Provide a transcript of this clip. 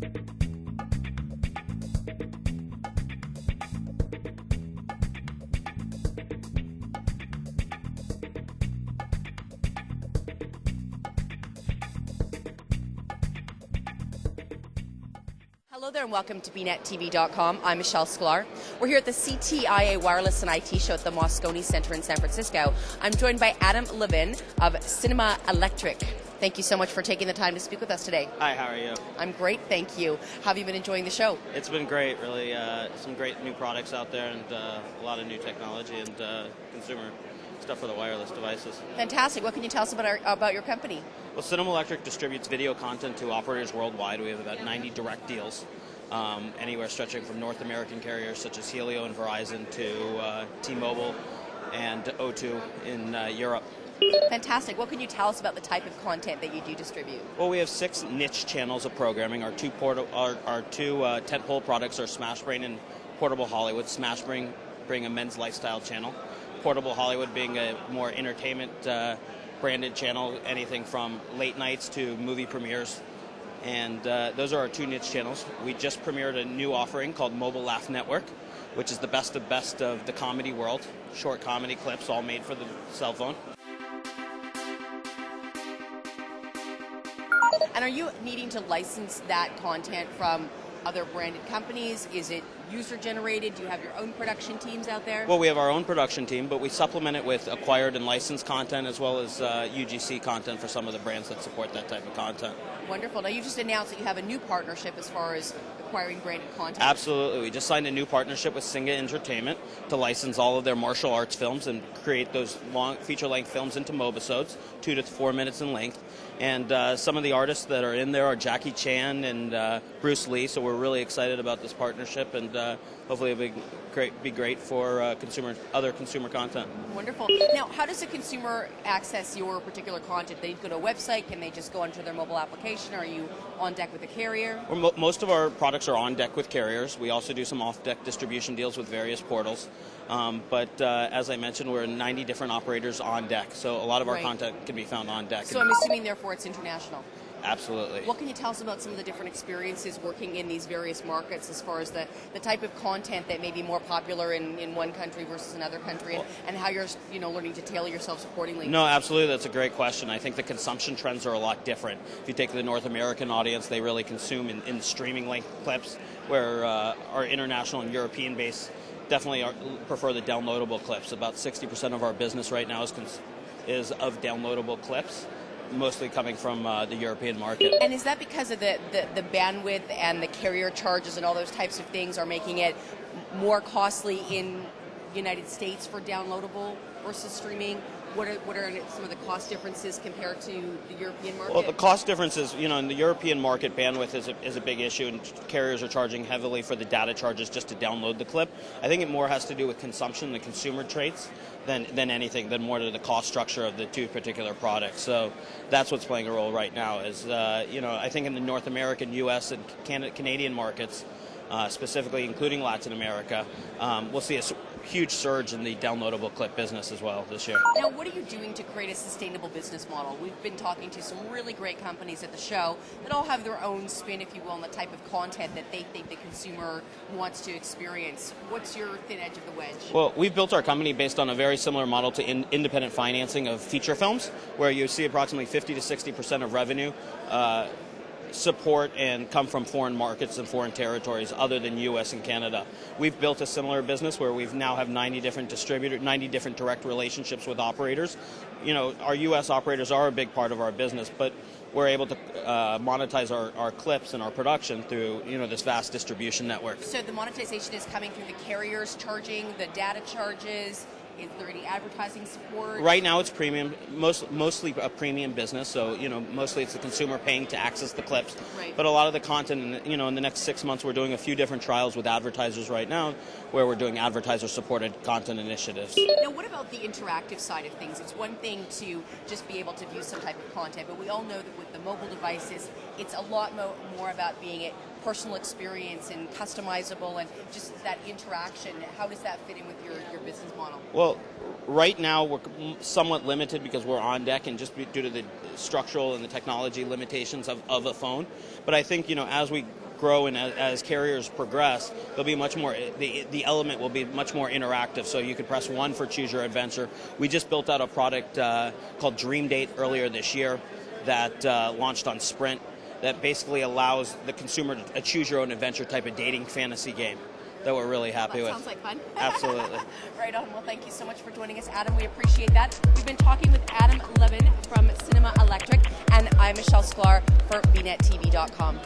Hello there and welcome to BNetTV.com. I'm Michelle Sklar. We're here at the CTIA Wireless and IT Show at the Moscone Center in San Francisco. I'm joined by Adam Levin of Cinema Electric. Thank you so much for taking the time to speak with us today. Hi, how are you? I'm great, thank you. How have you been enjoying the show? It's been great, really. Some great new products out there and a lot of new technology and consumer stuff for the wireless devices. Fantastic. What can you tell us about your company? Well, Cinema Electric distributes video content to operators worldwide. We have about 90 direct deals, anywhere stretching from North American carriers such as Helio and Verizon to T-Mobile and O2 in Europe. Fantastic. What can you tell us about the type of content that you do distribute? Well, we have 6 niche channels of programming. Our two tentpole products are SmashBrain and Portable Hollywood. SmashBrain being a men's lifestyle channel. Portable Hollywood being a more entertainment branded channel, anything from late nights to movie premieres. And those are our 2 niche channels. We just premiered a new offering called Mobile Laugh Network, which is the best of the comedy world. Short comedy clips all made for the cell phone. And are you needing to license that content from other branded companies? Is it user-generated? Do you have your own production teams out there? Well, we have our own production team, but we supplement it with acquired and licensed content as well as UGC content for some of the brands that support that type of content. Wonderful. Now, you just announced that you have a new partnership as far as acquiring branded content. Absolutely. We just signed a new partnership with Singa Entertainment to license all of their martial arts films and create those long feature-length films into mobisodes, 2 to 4 minutes in length. And some of the artists that are in there are Jackie Chan and Bruce Lee, so we're really excited about this partnership, and hopefully it'll be great for other consumer content. Wonderful. Now, how does a consumer access your particular content? They go to a website? Can they just go onto their mobile application? Are you on deck with a carrier? Well, most of our products are on deck with carriers. We also do some off-deck distribution deals with various portals. But as I mentioned, we're in 90 different operators on deck, so a lot of our content can be found on deck. So I'm assuming, therefore, it's international. Absolutely. What can you tell us about some of the different experiences working in these various markets as far as the type of content that may be more popular in one country versus another country, and how you're learning to tailor yourselves accordingly? No, absolutely. That's a great question. I think the consumption trends are a lot different. If you take the North American audience, they really consume in streaming length clips, where our international and European base definitely prefer the downloadable clips. About 60% of our business right now is of downloadable clips, mostly coming from the European market. And is that because of the bandwidth and the carrier charges and all those types of things are making it more costly in the United States for downloadable versus streaming? What are some of the cost differences compared to the European market? Well, the cost differences, in the European market, bandwidth is a big issue, and carriers are charging heavily for the data charges just to download the clip. I think it more has to do with consumption, the consumer traits, than anything, than more to the cost structure of the 2 particular products. So that's what's playing a role right now. Is I think in the North American, U.S., and Canadian markets, specifically including Latin America, we'll see a huge surge in the downloadable clip business as well this year. Now, what are you doing to create a sustainable business model? We've been talking to some really great companies at the show that all have their own spin, if you will, on the type of content that they think the consumer wants to experience. What's your thin edge of the wedge? Well, we've built our company based on a very similar model to independent financing of feature films, where you see approximately 50 to 60% of revenue support and come from foreign markets and foreign territories other than U.S. and Canada. We've built a similar business where we've now have 90 different distributors, 90 different direct relationships with operators. Our U.S. operators are a big part of our business, but we're able to monetize our clips and our production through this vast distribution network. So the monetization is coming through the carriers charging the data charges. Is there any advertising support? Right now it's premium, mostly a premium business, so mostly it's the consumer paying to access the clips. Right. But a lot of the content, in the next 6 months we're doing a few different trials with advertisers right now where we're doing advertiser-supported content initiatives. Now, what about the interactive side of things? It's one thing to just be able to view some type of content, but we all know that with the mobile devices, it's a lot more about being a personal experience and customizable and just that interaction. How does that fit in with your business model? Well, right now we're somewhat limited because we're on deck and just due to the structural and the technology limitations of a phone. But I think, as we grow and as carriers progress, there'll be much more. The element will be much more interactive. So you could press 1 for Choose Your Adventure. We just built out a product called Dream Date earlier this year that launched on Sprint that basically allows the consumer to choose your own adventure type of dating fantasy game that we're really happy with. Sounds like fun. Absolutely. Right on. Well, thank you so much for joining us, Adam. We appreciate that. We've been talking with Adam Levin from Cinema Electric, and I'm Michelle Sklar for VNetTV.com.